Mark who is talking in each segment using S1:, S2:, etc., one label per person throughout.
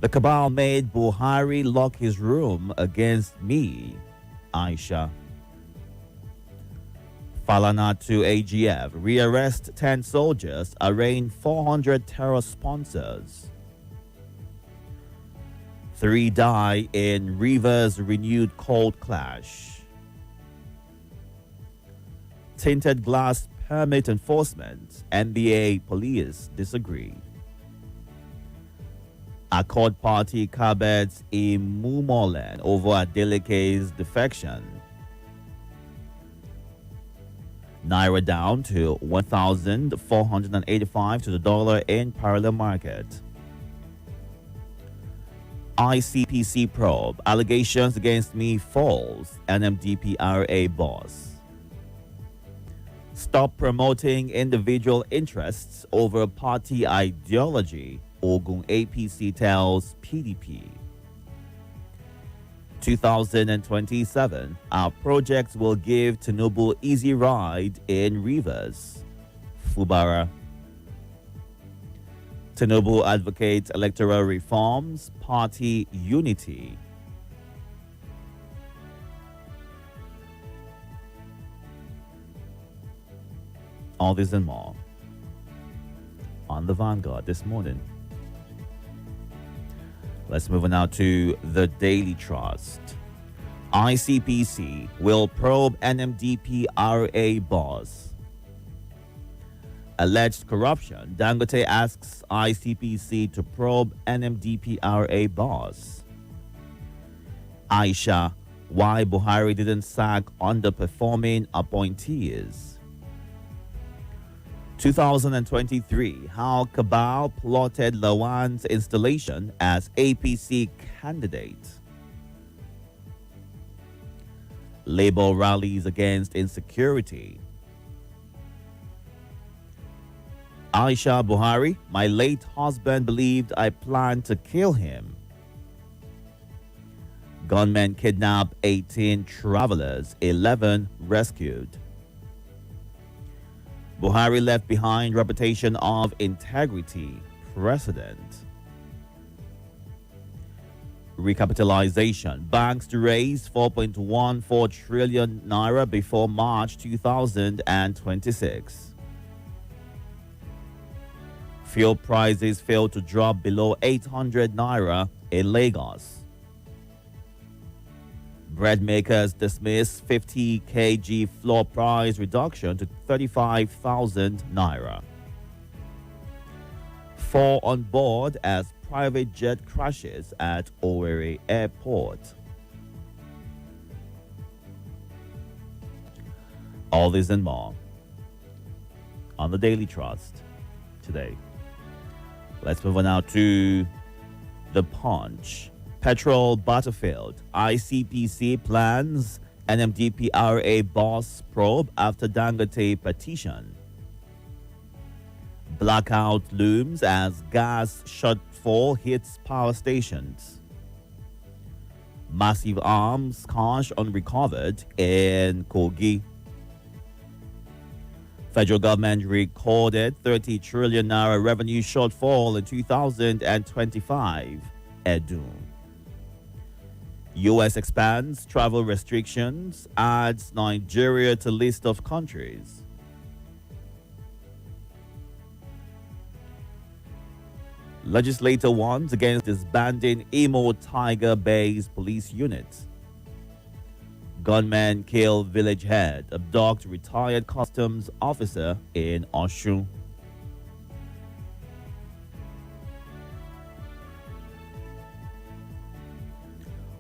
S1: The cabal made Buhari lock his room against me, Aisha. Falana to AGF, rearrest 10 soldiers, arraign 400 terror sponsors. 3 die in Rivers' renewed cold clash. Tinted glass permit enforcement, NBA police disagree. Accord party cabets in Mumolen over Adeleke's defection. Naira down to 1,485 to the dollar in parallel market. ICPC probe. Allegations against me falls. NMDPRA boss. Stop promoting individual interests over party ideology. Ogun APC tells PDP. 2027, our projects will give Tinubu easy ride in Rivers. Fubara. Tinubu advocates electoral reforms, party unity. All this and more on the Vanguard this morning. Let's move on now to the Daily Trust. ICPC will probe NMDPRA boss. Alleged corruption. Dangote asks ICPC to probe NMDPRA boss. Aisha, why Buhari didn't sack underperforming appointees. 2023, how cabal plotted Lawan's installation as APC candidate. Labour rallies against insecurity. Aisha Buhari, my late husband believed I planned to kill him. Gunmen kidnap 18 travelers, 11 rescued. Buhari left behind reputation of integrity. President. Recapitalization. Banks to raise 4.14 trillion naira before March 2026. Fuel prices fail to drop below 800 naira in Lagos. Bread makers dismiss 50 kg floor price reduction to 35,000 naira. 4 on board as private jet crashes at Owerri Airport. All this and more on the Daily Trust today. Let's move on now to the Punch. Petrol battlefield. ICPC plans NMDPRA boss probe after Dangote petition. Blackout looms as gas shortfall hits power stations. Massive arms cash unrecovered in Kogi. Federal government recorded 30 trillion naira revenue shortfall in 2025. Edu. U.S. expands travel restrictions, adds Nigeria to list of countries. Legislator warns against disbanding Imo Tiger-based police unit. Gunmen kill village head, abduct retired customs officer in Osun.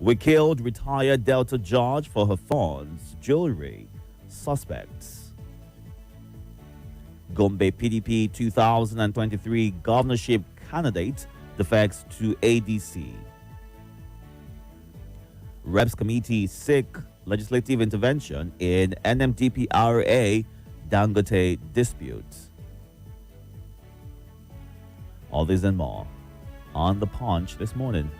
S1: We killed retired Delta Judge for her phones, jewelry, suspects. Gombe PDP 2023 governorship candidate defects to ADC. Reps Committee seek legislative intervention in NMDPRA Dangote dispute. All this and more on The Punch this morning.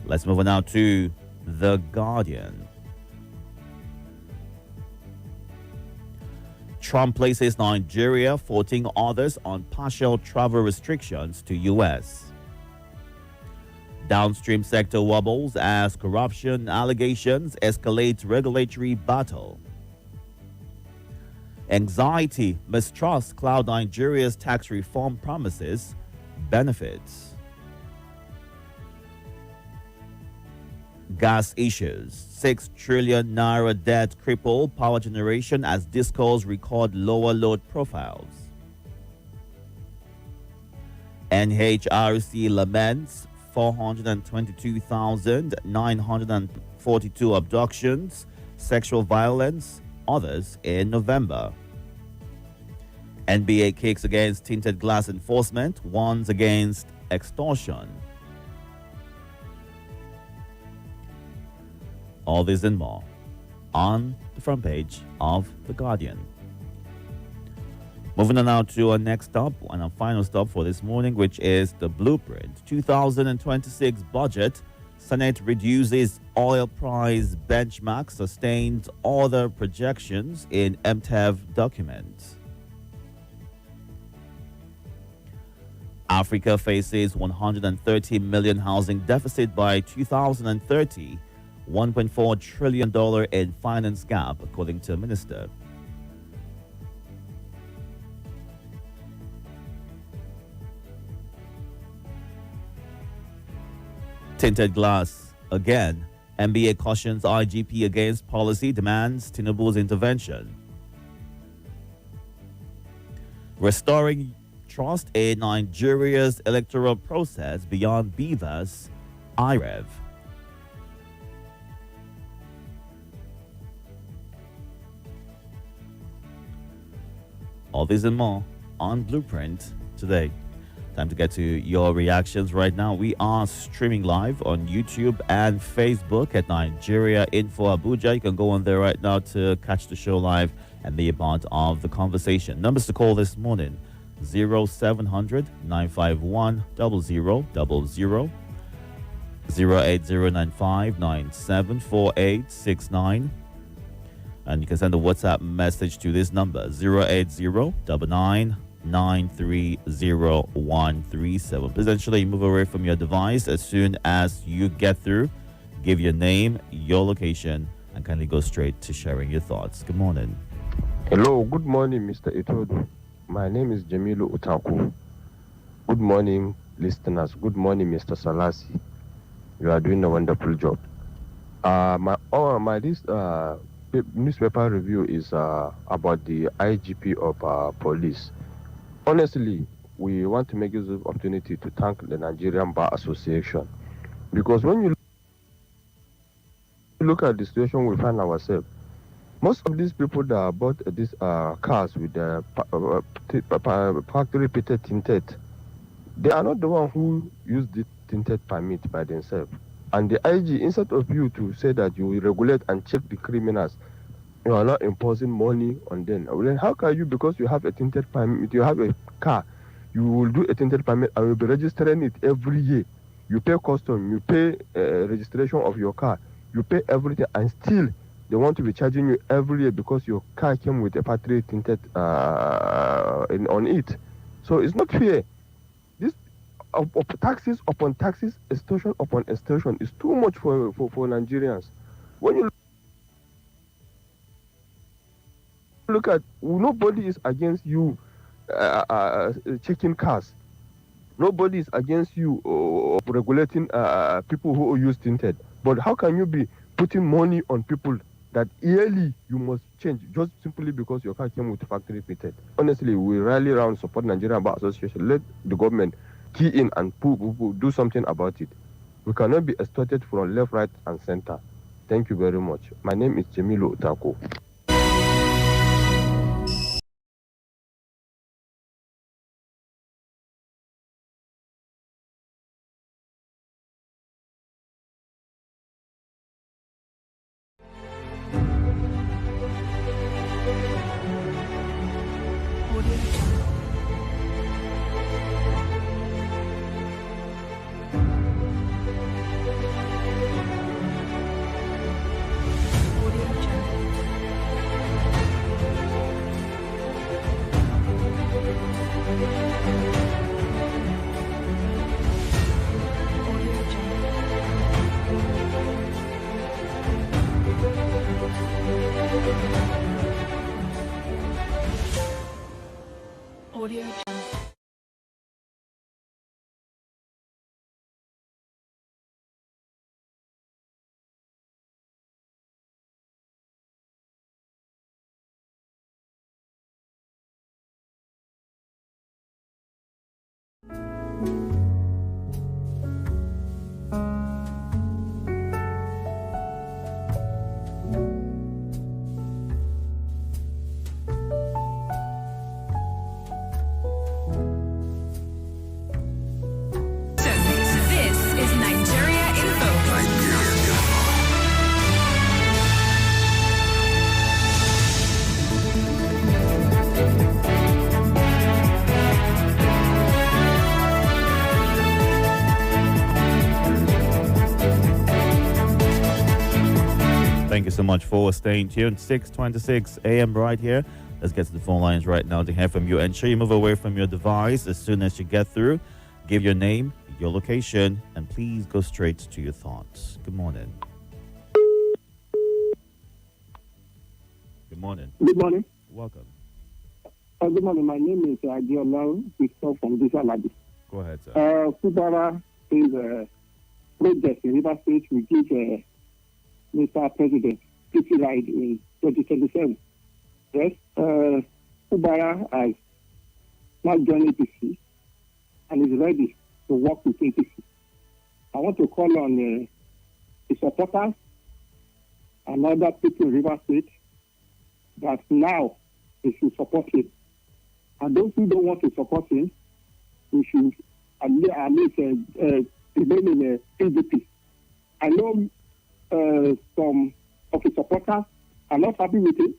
S1: Let's move on now to The Guardian. Trump places Nigeria, 14 others on partial travel restrictions to U.S. Downstream sector wobbles as corruption allegations escalate regulatory battle. Anxiety, mistrust cloud Nigeria's tax reform promises, benefits. Gas issues, 6 trillion naira debt cripple power generation as discos record lower load profiles. NHRC laments 422,942 abductions, sexual violence, others in November. NBA kicks against tinted glass enforcement, warns against extortion. All this and more on the front page of The Guardian. Moving on now to our next stop and our final stop for this morning, which is the Blueprint 2026 budget. Senate reduces oil price benchmark, sustains other projections in MTEV document. Africa faces 130 million housing deficit by 2030, $1.4 trillion in finance gap, according to minister. Tinted glass again. NBA cautions IGP against policy, demands Tinubu's intervention. Restoring trust in Nigeria's electoral process beyond Beavers, IREV. All this and more on Blueprint today. Time to get to your reactions right now. We are streaming live on YouTube and Facebook at Nigeria Info Abuja. You can go on there right now to catch the show live and be a part of the conversation. Numbers to call this morning: 0700 951 0000, 08095 974869. And you can send a WhatsApp message to this number, 08099930137. Please ensure you move away from your device as soon as you get through. Give your name, your location, and kindly go straight to sharing your thoughts. Good morning.
S2: Hello, good morning, Mr. Itodo. My name is Jamilu Utaku. Good morning, listeners. Good morning, Mr. Salasi. You are doing a wonderful job. This newspaper review is about the IGP of police. Honestly, we want to make use of the opportunity to thank the Nigerian Bar Association, because when you look at the situation we find ourselves, most of these people that bought these cars with the factory fitted tinted, they are not the one who use the tinted permit by themselves. And the IG, instead of you to say that you will regulate and check the criminals, you are not imposing money on them. Then how can you, because you have a tinted permit, you have a car, you will do a tinted permit and will be registering it every year. You pay custom, you pay registration of your car, you pay everything, and still they want to be charging you every year because your car came with a factory tinted on it. So it's not fair. This of taxes upon taxes, extortion upon extortion is too much for Nigerians. When you look at, nobody is against you checking cars. Nobody is against you regulating people who use tinted. But how can you be putting money on people that yearly you must change just simply because your car came with factory fitted? Honestly, we rally around support Nigerian Bar Association. Let the government key in and do something about it. We cannot be extorted from left, right, and center. Thank you very much. My name is Jamilu Utako.
S1: Thank you so much for staying tuned. 6:26 a.m. right here. Let's get to the phone lines right now to hear from you. Ensure you move away from your device as soon as you get through. Give your name, your location, and please go straight to your thoughts. Good morning. Good morning.
S3: Good morning.
S1: Welcome.
S3: Good morning. My name is Adiola Victor from Disaladi.
S1: Go ahead, sir.
S3: Kubara is a project in River State we give Mr. President PT ride in 2027. Yes, Kubara has now joined APC and is ready to work with APC. I want to call on the supporters and other people in River State that now they should support him. And those who don't want to support him, we should at least remain in PDP. I know some of his supporters are not happy with him,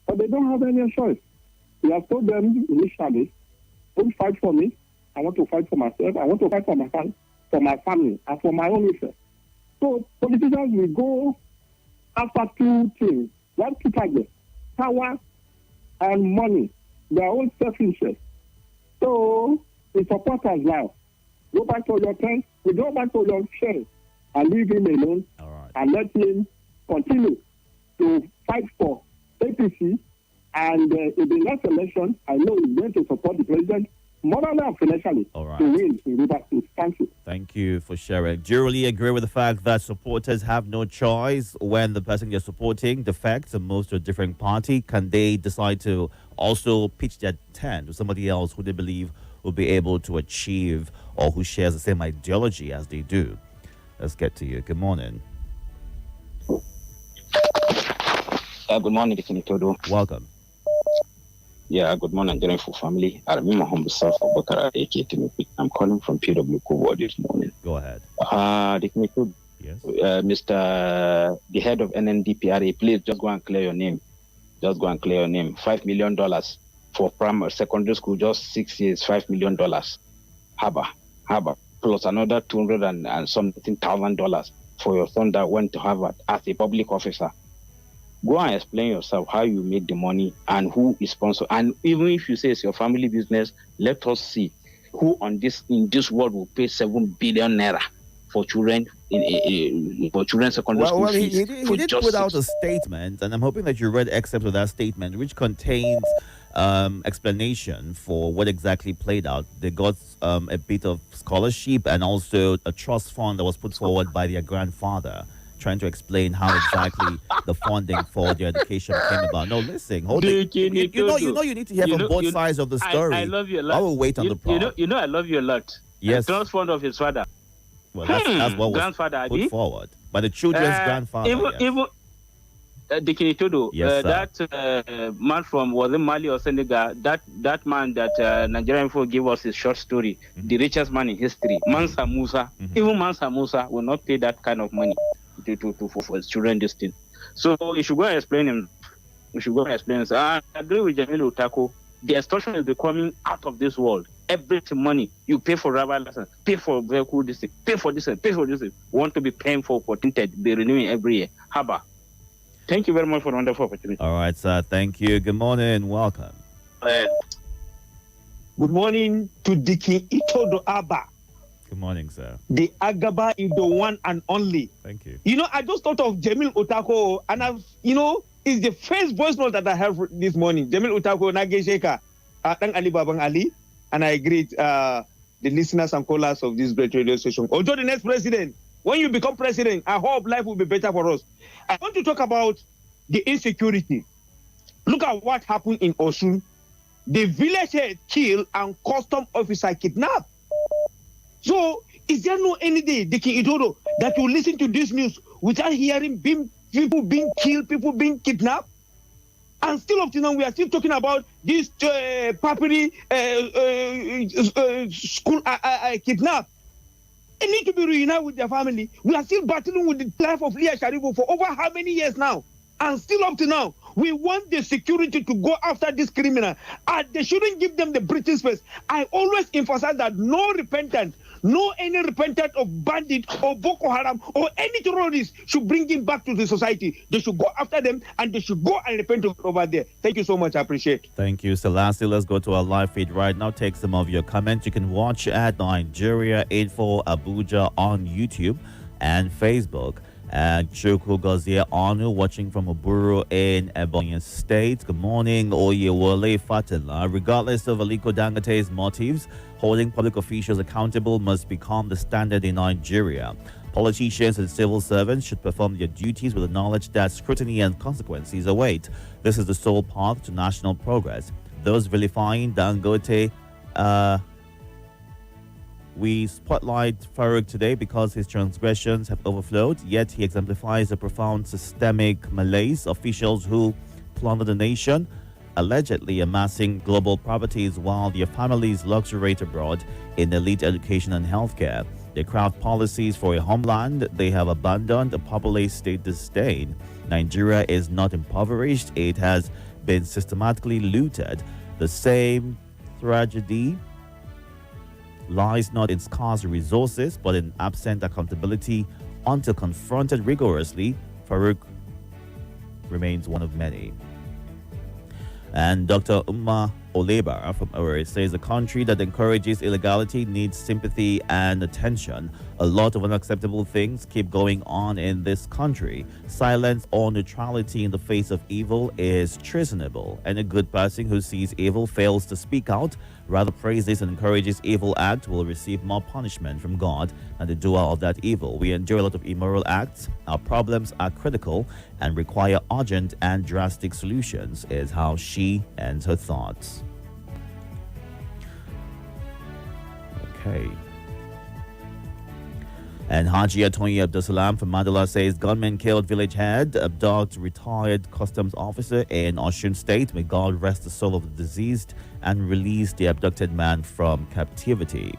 S3: but they don't have any choice. We have told them initially, don't fight for me. I want to fight for myself. I want to fight for my family, and for my own interest. So politicians will go after two things. One, two targets: power and money, their own self-interest. So the supporters now, go back to your tent, we go back to your chair and leave him alone.
S1: All right.
S3: And let him continue to fight for APC. And in the next election, I know he's going to support the president morally and financially
S1: All
S3: to win in River State. Thank you.
S1: Thank you for sharing. Do you really agree with the fact that supporters have no choice when the person you're supporting defects and moves to a different party? Can they decide to also pitch their tent to somebody else who they believe will be able to achieve or who shares the same ideology as they do? Let's get to you. Good morning.
S4: Good morning, Itodo.
S1: Welcome.
S4: Yeah, good morning, General family. I remember humble self for Bakara AK. I'm calling from PW Kubo this morning.
S1: Go ahead.
S4: Yes. Mr. The head of NNDPRA, please just go and clear your name. Just go and clear your name. $5 million for primary secondary school, just 6 years, $5 million. Haba. Plus another $200 and something thousand for your son that went to Harvard as a public officer. Go and explain yourself how you make the money and who is sponsored. And even if you say it's your family business, let us see who in this world will pay 7 billion naira for children for children's secondary school fees.
S1: He did put out a statement, and I'm hoping that you read excerpts of that statement, which contains explanation for what exactly played out. They got a bit of scholarship and also a trust fund that was put forward by their grandfather, trying to explain how exactly the funding for their education came about. No, listen, hold it. You need to hear from both sides of the story.
S5: I love you a lot.
S1: I will wait on the prompt.
S5: I love you a lot.
S1: Yes.
S5: The trust fund of his father.
S1: Well, that's what was put forward by the children's grandfather.
S5: Even Itodo,
S1: yes,
S5: that man from was it Mali or Senegal? That man that Nigerian Info gave us his short story, the richest man in history, Mansa Musa. Even Mansa Musa will not pay that kind of money for his children this thing. So you should go and explain him. I agree with Jamil Utako. The extortion is becoming out of this world. Everything money you pay for driver license, pay for vehicle this thing, pay for this, pay for this. Want to be paying for tinted, be renewing every year. Haba. Thank you very much for the wonderful opportunity.
S1: All right, sir. Thank you. Good morning. Welcome.
S6: Good morning to Diki Itodo Abba.
S1: Good morning, sir.
S6: The Agaba is the one and only.
S1: Thank you.
S6: I just thought of Jamil Otako, and it's the first voice note that I have this morning. Jamil Otako, Nagesheka, Tang Ali Babang Ali, and I greet the listeners and callers of this great radio station. Although the next president, when you become president, I hope life will be better for us. I want to talk about the insecurity. Look at what happened in Osun. The villager killed and custom officer kidnapped. So, is there no any day, the King Itodo, that you listen to this news without hearing people being killed, people being kidnapped? And still up to now, we are still talking about this Papiri school kidnap. They need to be reunited with their family. We are still battling with the life of Leah Sharifu for over how many years now? And still up to now, we want the security to go after this criminal. And they shouldn't give them the breathing space. I always emphasize that no repentant, No any repentant of bandit or Boko Haram or any terrorist should bring him back to the society. They should go after them and they should go and repent over there. Thank you so much. I appreciate it.
S1: Thank you, Selassie. Let's go to our live feed right now. Take some of your comments. You can watch at Nigeria Info Abuja on YouTube and Facebook. And Chuku Gozie Anu watching from Oburu in Ebonyi State. Good morning, Oyewole Fatila. Regardless of Aliko Dangote's motives, holding public officials accountable must become the standard in Nigeria. Politicians and civil servants should perform their duties with the knowledge that scrutiny and consequences await. This is the sole path to national progress. Those vilifying Dangote, we spotlight Farouk today because his transgressions have overflowed, yet he exemplifies a profound systemic malaise. Officials who plunder the nation, allegedly amassing global properties while their families luxuriate abroad in elite education and healthcare. They craft policies for a homeland they have abandoned, a populous state disdain. Nigeria is not impoverished, it has been systematically looted. The same tragedy lies not in scarce resources, but in absent accountability. Until confronted rigorously, Farouk remains one of many. And Dr. Umma Oleba from Owerri says a country that encourages illegality needs sympathy and attention. A lot of unacceptable things keep going on in this country. Silence or neutrality in the face of evil is treasonable, and a good person who sees evil fails to speak out, rather praises and encourages evil act, will receive more punishment from God than the doer of that evil. We endure a lot of immoral acts. Our problems are critical and require urgent and drastic solutions, is how she ends her thoughts. Okay. And Haji Atoyi Abdusalam from Mandala says gunmen killed village head, abduct retired customs officer in Osun State. May God rest the soul of the deceased and release the abducted man from captivity.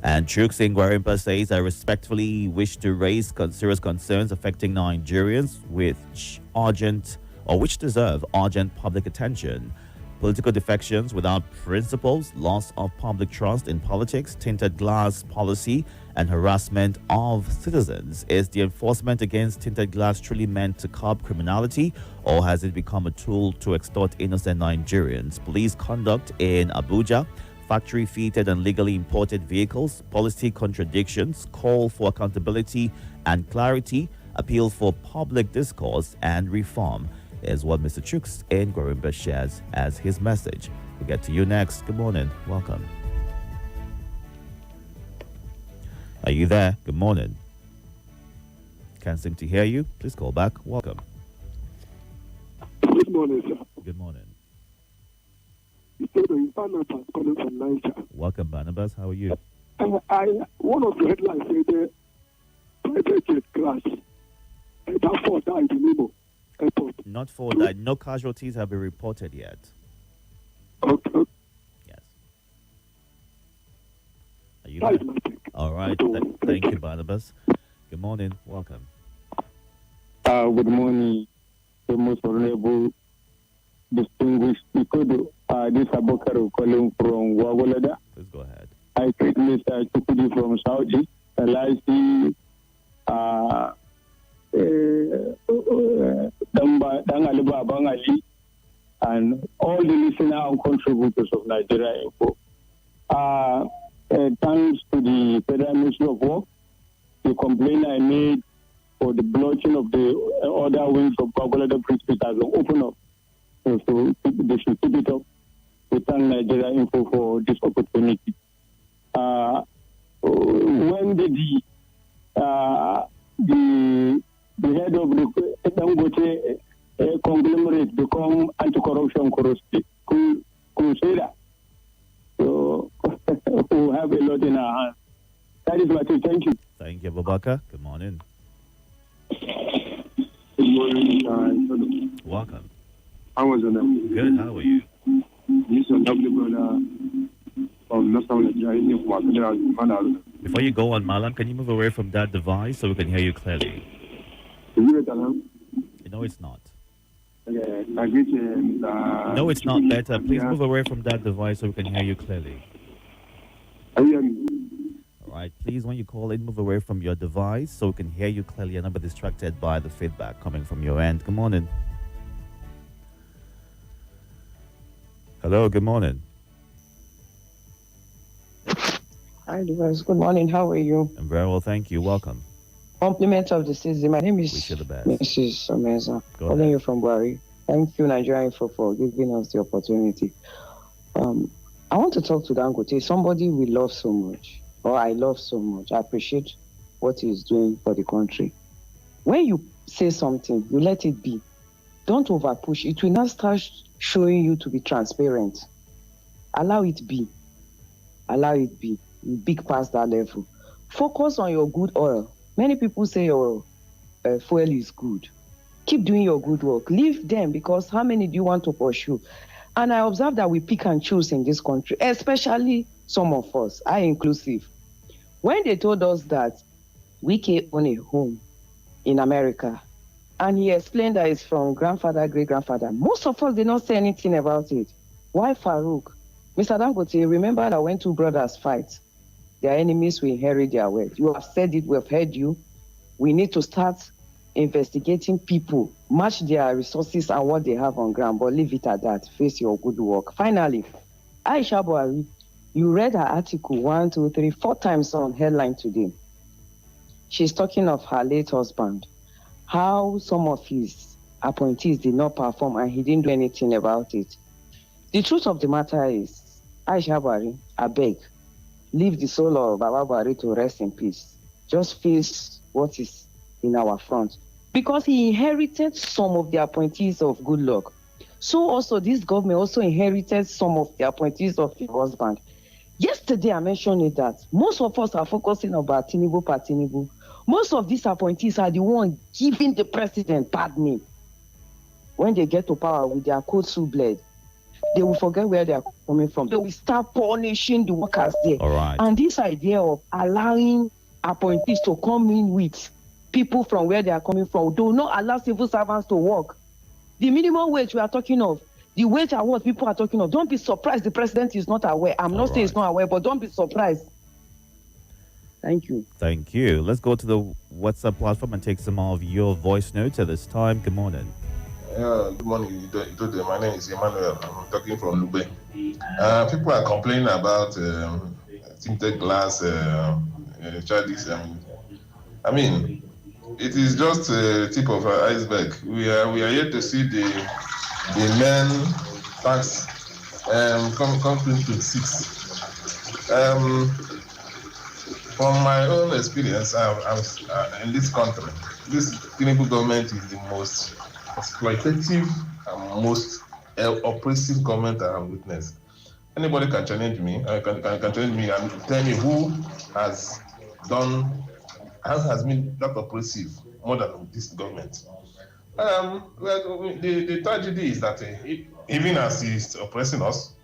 S1: And Chuk Singh Gwarimpa says, I respectfully wish to raise serious concerns affecting Nigerians which deserve urgent public attention. Political defections without principles, loss of public trust in politics, tinted glass policy, and harassment of citizens. Is the enforcement against tinted glass truly meant to curb criminality, or has it become a tool to extort innocent Nigerians? Police conduct in Abuja, factory-fitted and legally imported vehicles, policy contradictions, call for accountability and clarity, appeal for public discourse and reform, is what Mr. Chuks in Gwarimba shares as his message. We'll get to you next. Good morning. Welcome. Are you there? Good morning. Can't seem to hear you. Please call back. Welcome.
S3: Good morning, sir.
S1: Good morning.
S3: Itodo, Barnabas calling from Niger.
S1: Welcome, Barnabas. How are you?
S3: One of the headlines said the private jet crash. That 4 died in Imo Airport.
S1: Not 4 died. No casualties have been reported yet.
S3: Okay.
S1: Yes. Are you there? All right. Thank you, Barnabas. Good morning. Welcome.
S7: Good morning, the most honorable, distinguished Itodo. This is Abokaro calling from Wagolada.
S1: Please go ahead.
S7: I greet Mr. Chukudi from Saudi. LIC, Dangaliba Bangali, and all the listeners and contributors of Nigeria Info. Thanks to the Federal Ministry of Work, the complaint I made for the blocking of the other wings of Bagolada Bridge has been opened up. So they should keep it up. We thank Nigeria Info for this opportunity. When did the head of the Dangote conglomerate become anti-corruption crusader? So we have a lot in our hands. That is what we thank you.
S1: Thank you, Babaka. Good morning.
S3: Good morning,
S1: Welcome.
S3: How was your name?
S1: Good. How are you?
S3: This is a lovely brother from Northern Nigeria.
S1: Before you go on, Malam, can you move away from that device so we can hear you clearly?
S3: Is it better now?
S1: No, it's not.
S3: I greet Mr.
S1: No, it's not better. Please move away from that device so we can hear you clearly.
S3: Are you hearing me?
S1: All right, please, when you call in, move away from your device so we can hear you clearly and not be distracted by the feedback coming from your end. Good morning. Hello, good morning.
S8: Hi, Device. Good morning. How are you?
S1: I'm very well, thank you. Welcome.
S8: Compliment of the season. My name is
S1: Wish you the best.
S8: Mrs. Omeza.
S1: Go
S8: Calling
S1: ahead.
S8: you from Buhari. Thank you, Nigerian Info, for giving us the opportunity. I want to talk to Dangote, somebody we love so much, or I love so much. I appreciate what he's doing for the country. When you say something, you let it be. Don't overpush. It will not start showing you to be transparent. Allow it be. Allow it be. You big past that level. Focus on your good oil. Many people say your fuel is good. Keep doing your good work. Leave them, because how many do you want to pursue? And I observe that we pick and choose in this country, especially some of us, I inclusive. When they told us that we own a home in America, and he explained that it's from grandfather, great-grandfather, most of us did not say anything about it. Why Farouk? Mr. Dangote, remember that when two brothers fight, their enemies will inherit their wealth. You have said it, we have heard you. We need to start investigating people, match their resources and what they have on ground, but leave it at that. Face your good work. Finally, Aisha Buhari, you read her article 1, 2, 3, 4 times on headline today. She's talking of her late husband, how some of his appointees did not perform and he didn't do anything about it. The truth of the matter is, Aisha Buhari, I beg, leave the soul of Baba Buhari to rest in peace. Just face what is in our front. Because he inherited some of the appointees of good luck. So also this government also inherited some of the appointees of your husband. Yesterday I mentioned it that most of us are focusing about Tinubu. Most of these appointees are the ones giving the president bad name. When they get to power with their cold suit blade, they will forget where they are coming from. They will start punishing the workers there.
S1: All right.
S8: And this idea of allowing appointees to come in with people from where they are coming from, do not allow civil servants to work. The minimum wage we are talking of, the wage awards people are talking of, don't be surprised the president is not aware. I'm not saying he's not aware, but don't be surprised. Thank you.
S1: Thank you. Let's go to the WhatsApp platform and take some of your voice notes at this time. Good morning.
S9: Good morning, Itodo. My name is Emmanuel. I'm talking from Lube. People are complaining about tinted glass charges. I mean, it is just a tip of an iceberg. We are yet to see the main tax come 2026. From my own experience, I'm in this country, this Tinubu government is the most exploitative and most oppressive government I have witnessed. Anybody can challenge me, can challenge me and tell me who has been that oppressive more than this government. Well, the tragedy is that even as he's oppressing us,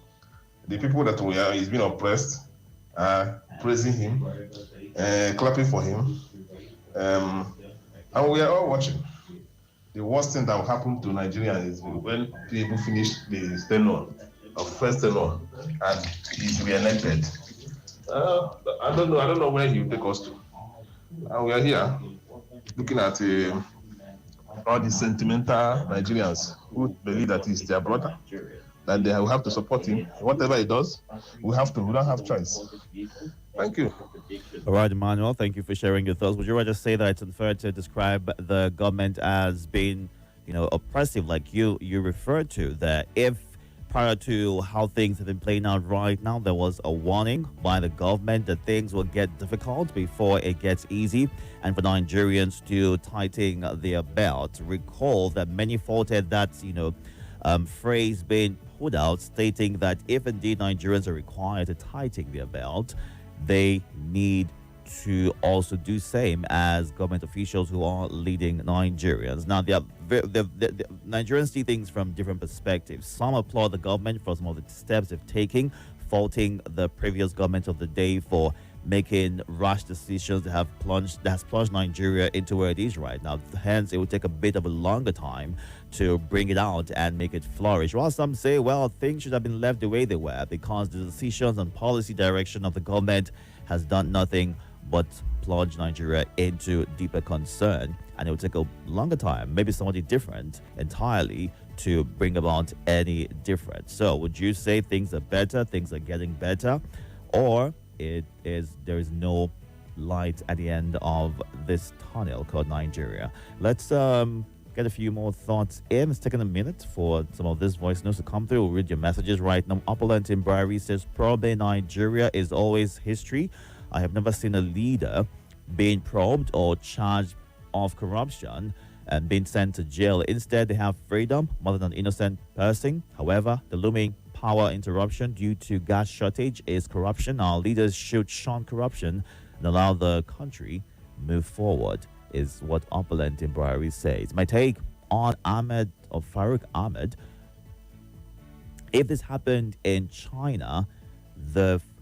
S9: the people that he's been oppressed are praising him, clapping for him, and we are all watching. The worst thing that will happen to Nigeria is when people finish the first tenure, and he's re-elected. I don't know where he will take us to. And we are here looking at all the sentimental Nigerians who believe that he's their brother, that they will have to support him. Whatever he does, we don't have choice. Thank you.
S1: All right, Emmanuel, thank you for sharing your thoughts. Would you rather say that it's unfair to describe the government as being, oppressive, like you referred to, that if prior to how things have been playing out right now, there was a warning by the government that things will get difficult before it gets easy, and for Nigerians to tighten their belt? Recall that many faulted that, phrase being put out, stating that if indeed Nigerians are required to tighten their belt, they need to also do same as government officials who are leading Nigerians. Now, the Nigerians see things from different perspectives. Some applaud the government for some of the steps they've taken, faulting the previous government of the day for making rash decisions that has plunged Nigeria into where it is right now. Hence, it will take a bit of a longer time to bring it out and make it flourish. While some say, well, things should have been left the way they were because the decisions and policy direction of the government has done nothing but plunge Nigeria into deeper concern, and it will take a longer time, maybe somebody different entirely, to bring about any difference. So would you say things are better, things are getting better, or there is no light at the end of this tunnel called Nigeria? Let's get a few more thoughts in. It's taking a minute for some of this voice notes to come through. We'll read your messages right now. Opulent in Briary says, probably Nigeria is always history. I have never seen a leader being probed or charged of corruption and being sent to jail. Instead, they have freedom more than an innocent person. However, the looming power interruption due to gas shortage is corruption. Our leaders should shun corruption and allow the country move forward, is what Opulent in Briary says. My take on Ahmed or Farouk Ahmed: if this happened in China,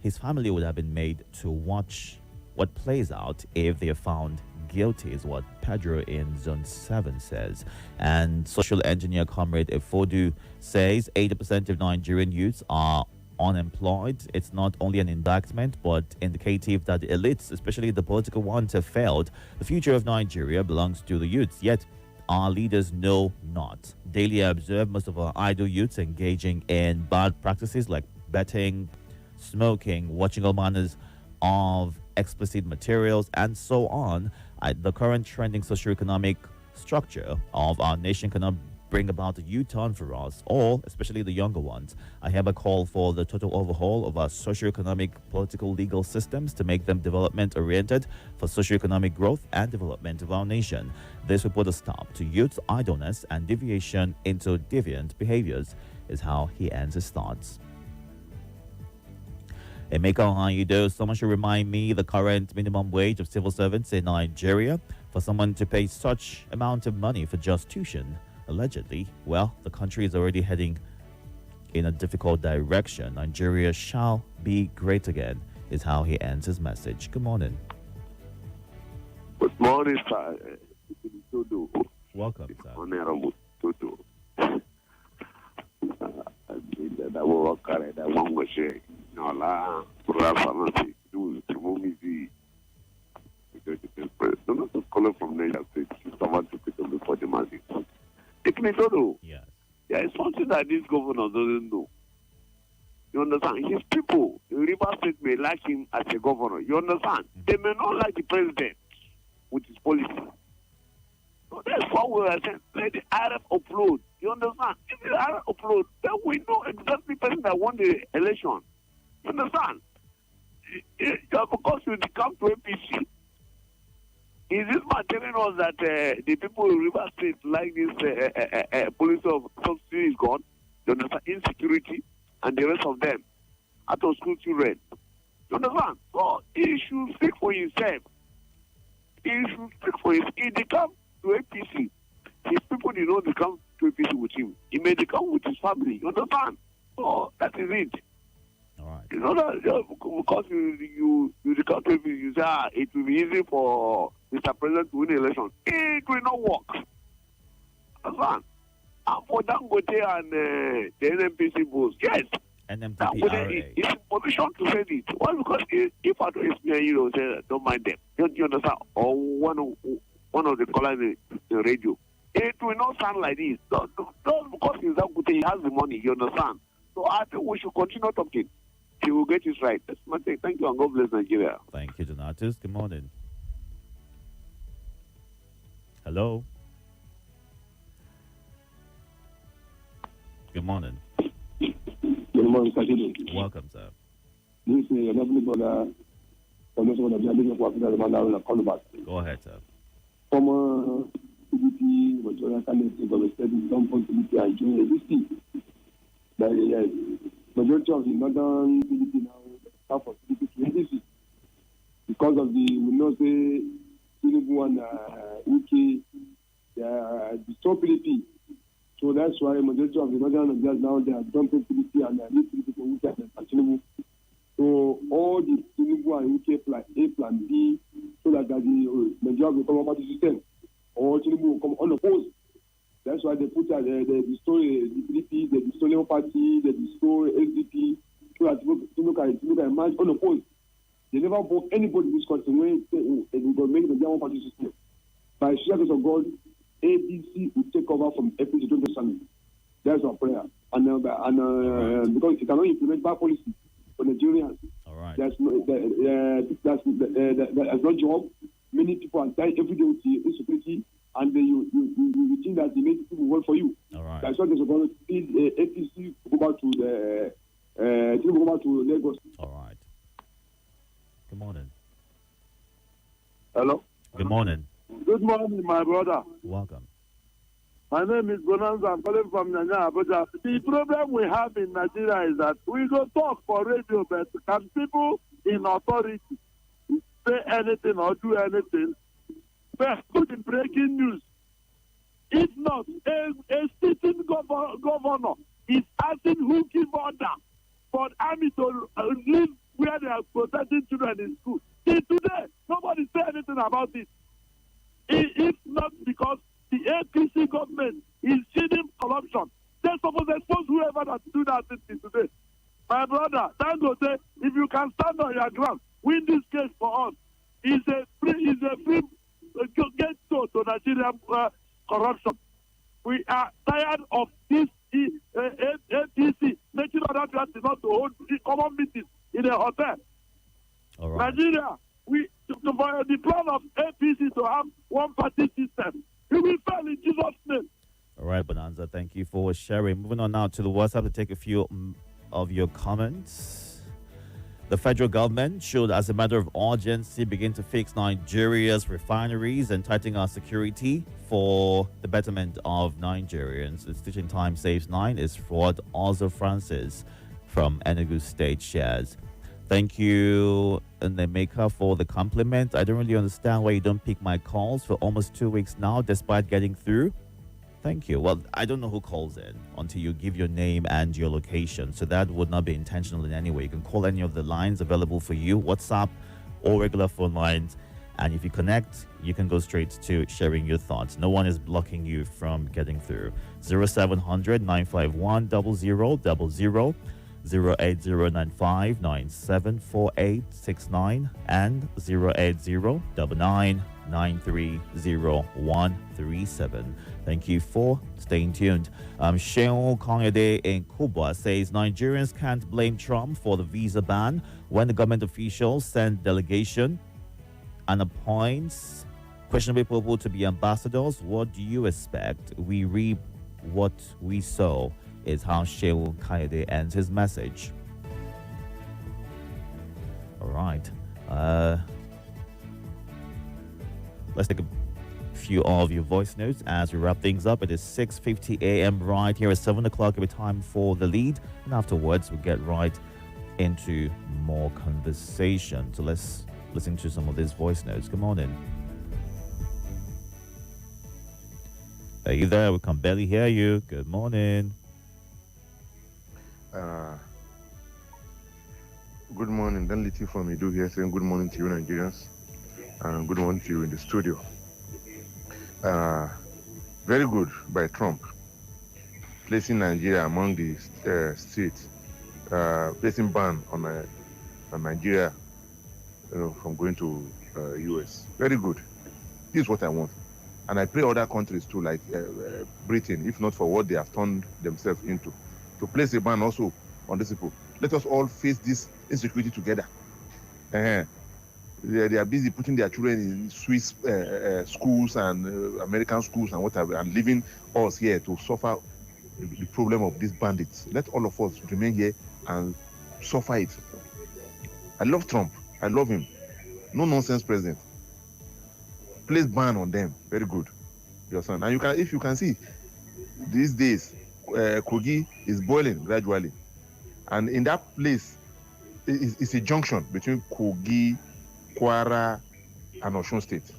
S1: his family would have been made to watch what plays out if they are found guilty, is what Pedro in Zone 7 says. And social engineer Comrade Itodo says 80% of Nigerian youths are unemployed. It's not only an indictment, but indicative that the elites, especially the political ones, have failed. The future of Nigeria belongs to the youths, yet our leaders know not. Daily I observe most of our idle youths engaging in bad practices like betting, smoking, watching all manners of explicit materials, and so on. The current trending socioeconomic structure of our nation cannot bring about a U-turn for us, all, especially the younger ones. I hereby call for the total overhaul of our socioeconomic, political, legal systems to make them development-oriented for socioeconomic growth and development of our nation. This will put a stop to youth's idleness and deviation into deviant behaviors, is how he ends his thoughts. Emeka, how you do? Someone should remind me the current minimum wage of civil servants in Nigeria. For someone to pay such amount of money for just tuition, allegedly, well, the country is already heading in a difficult direction. Nigeria shall be great again, is how he ends his message. Good morning.
S10: Good morning, sir. Itodo.
S1: Welcome, sir.
S10: Honorable Itodo. That will carry that one was saying. No, pharmacy, do the not to call from Niger State. Someone to pick up before the magic. Itodo.
S1: Yes.
S10: There is something that this governor doesn't know. You understand? His people in River State may like him as a governor. You understand? They may not like the president with his policy. So that's what we are saying. Let the Arab upload. You understand? If the Arab upload, then we know exactly the person that won the election. You understand? Just because you come to APC, is this man telling us that the people in River State like this policy of subsidy is gone? You understand? Insecurity and the rest of them. Out of school children. You understand? So he should speak for himself. He should speak for himself. If they come to APC, his people did not come to APC with him. He may come with his family. You understand? So that is it.
S1: All right.
S10: You know that because you come to APC, you say it will be easy for Mr. President to win the election. It will not work. Understand? And for Dangote and the NNPC boss, yes.
S1: NMPPRA.
S10: It's permission to say it. Well, because if I don't say don't mind them. You understand? Or one of the callers in the radio. It will not sound like this. Not because he's Dangote, he has the money. You understand? So I think we should continue talking. He will get it right. That's my thing. Thank you, and God bless Nigeria.
S1: Thank you, Donatus. Good morning. Hello. Good morning.
S7: Good morning, Sajid.
S1: Welcome, sir.
S7: This is a lovely brother.
S1: Go ahead, sir.
S7: Former PDP, majority candidate of the state, some PDP and join ABC. The majority of the northern PDP now start for PDP to ABC because of we know say Tinubu and UK, they are the PDP. So that's why majority of the northern Nigerians now they are dumping PDP and they need PDP for UK and Tinubu. So all the Tinubu and UK fly
S11: plan B so that the Nigeria will come up with the system or Tinubu will come unopposed. That's why they put out the destroy the PDP, the destroy Labour Party, the destroy SDP, so that Tinubu can emerge unopposed. They never vote anybody in this country when they will make the Nigerian party system. By sheer grace of God, APC will take over from APC to the Sunday. That's our prayer. And because it cannot implement bad policy for Nigerians.
S1: All right.
S11: There's no job. Many people are dying every day with insecurity, and you think that they make people work for you.
S1: All right.
S11: That's why there's going to be APC go back to Lagos.
S1: All right. Good morning.
S10: Hello.
S1: Good morning.
S10: Good morning, my brother.
S1: Welcome.
S10: My name is Bonanza. I'm calling from Nyanya, Abuja. The problem we have in Nigeria is that we go talk for radio, but can people in authority say anything or do anything? But put in breaking news. If not, a sitting governor is asking who give order for the army to live where they are protecting children in school. Till today, nobody say anything about it. If not because the APC government is feeding corruption, they're supposed to expose whoever that do that thing today. My brother, Dangote, if you can stand on your ground, win this case for us. It's a free get to Nigerian corruption. We are tired of this APC making other countries not to hold common meetings in a hotel.
S1: All right.
S10: Nigeria, for the plan of APC to have one party system, it will fail in Jesus' name.
S1: All right, Bonanza, thank you for sharing. Moving on now to the WhatsApp to take a few of your comments. The federal government should, as a matter of urgency, begin to fix Nigeria's refineries and tighten our security for the betterment of Nigerians. It's Teaching Time Saves 9 is Fraud also Francis from Enugu State shares. Thank you, Nemeka, for the compliment. I don't really understand why you don't pick my calls for almost 2 weeks now, despite getting through. Thank you. Well, I don't know who calls in until you give your name and your location. So that would not be intentional in any way. You can call any of the lines available for you, WhatsApp or regular phone lines. And if you connect, you can go straight to sharing your thoughts. No one is blocking you from getting through. 0700 951 0000. 08095974869 and 08099930137. Thank you for staying tuned. Sheon Kongede in Kuba says Nigerians can't blame Trump for the visa ban when the government officials send delegation and appoints questionable people to be ambassadors. What do you expect? We reap what we sow, is how Shehu Kayode ends his message. All right. Let's take a few of your voice notes as we wrap things up. It is 6:50 a.m. right here at 7 o'clock. It'll be time for the lead. And afterwards, we'll get right into more conversation. So let's listen to some of these voice notes. Good morning. Are you there? We can barely hear you. Good morning.
S12: Good morning, Dan Litty from Itodo here saying good morning to you Nigerians and good morning to you in the studio. Very good by Trump, placing Nigeria among the states, placing ban on Nigeria from going to US. Very good. This is what I want. And I pray other countries too, like Britain, if not for what they have turned themselves into, to place a ban also on these people. Let us all face this insecurity together. They are busy putting their children in Swiss schools and American schools and whatever, and leaving us here to suffer the problem of these bandits. Let all of us remain here and suffer it. I love Trump. I love him. No nonsense president. Place ban on them. Very good. Your son. And you can, if you can see, these days, Kogi is boiling gradually. And in that place, it's a junction between Kogi, Kwara, and Osun State.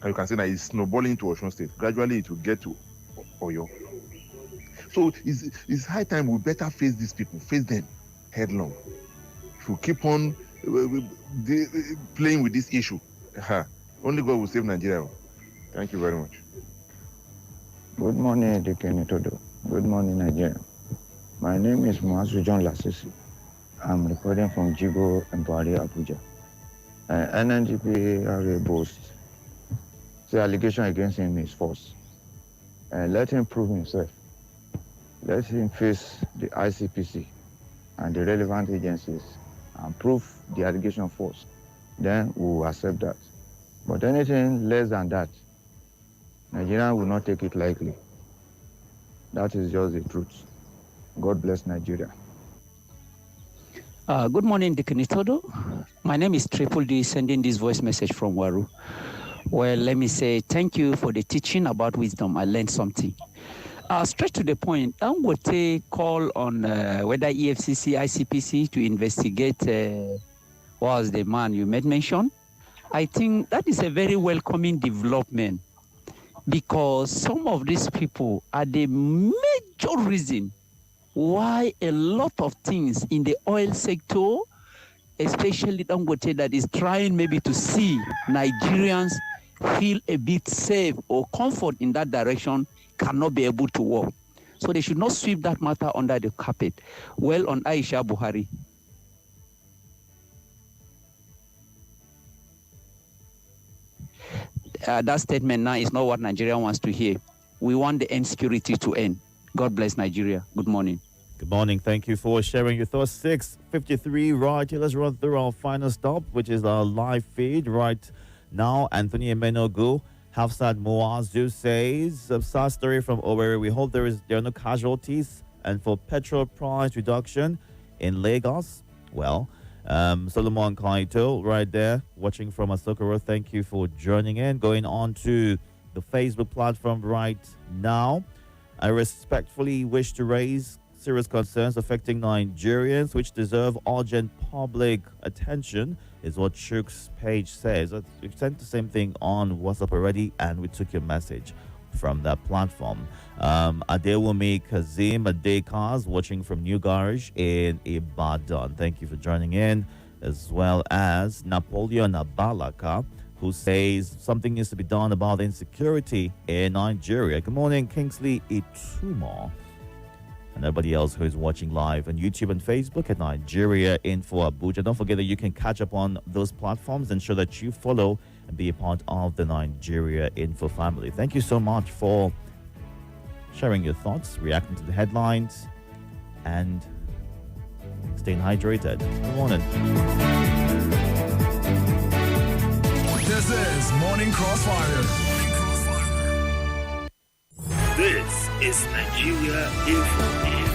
S12: And you can see that it's snowballing to Osun State. Gradually, it will get to Oyo. So it's high time we better face these people, face them headlong. If we keep on playing with this issue. Only God will save Nigeria. Thank you very much.
S13: Good morning, Itodo. Good morning, Nigeria. My name is Muazu John Lasisi. I'm recording from Jibo and Buhari, Abuja. NNGP are boast. The allegation against him is false. Let him prove himself. Let him face the ICPC and the relevant agencies and prove the allegation false. Then we will accept that. But anything less than that, Nigeria will not take it lightly. That is just the truth. God bless Nigeria.
S14: Good morning, Itodo. My name is Triple D, sending this voice message from Waru. Well, let me say thank you for the teaching about wisdom. I learned something. Straight to the point, Dangote call on whether EFCC, ICPC to investigate was the man you made mention. I think that is a very welcoming development because some of these people are the major reason why a lot of things in the oil sector, especially Dangote, that is trying maybe to see Nigerians feel a bit safe or comfort in that direction, cannot be able to work. So they should not sweep that matter under the carpet. Well, on Aisha Buhari. That statement now is not what Nigeria wants to hear. We want the insecurity to end. God bless Nigeria. Good morning.
S1: Good morning. Thank you for sharing your thoughts. 6:53 right here. Let's run through our final stop, which is our live feed right now. Anthony Emenogu, Hafsat Muazu says, sad story from Owerri. We hope there are no casualties. And for petrol price reduction in Lagos, well, Solomon Kaito right there watching from Asokoro. Thank you for joining in. Going on to the Facebook platform right now. I respectfully wish to raise serious concerns affecting Nigerians which deserve urgent public attention, is what Shuk's page says. We sent the same thing on WhatsApp already, and we took your message from that platform. Adewumi Kazim Adekaz watching from New Garage in Ibadan. Thank you for joining in, as well as Napoleon Abalaka, who says something needs to be done about the insecurity in Nigeria. Good morning, Kingsley Itumo, and everybody else who is watching live on YouTube and Facebook at Nigeria Info Abuja. Don't forget that you can catch up on those platforms. Ensure that you follow and be a part of the Nigeria Info family. Thank you so much for sharing your thoughts, reacting to the headlines, and staying hydrated. Good morning.
S15: This is Morning Crossfire.
S16: This is Nigeria Info.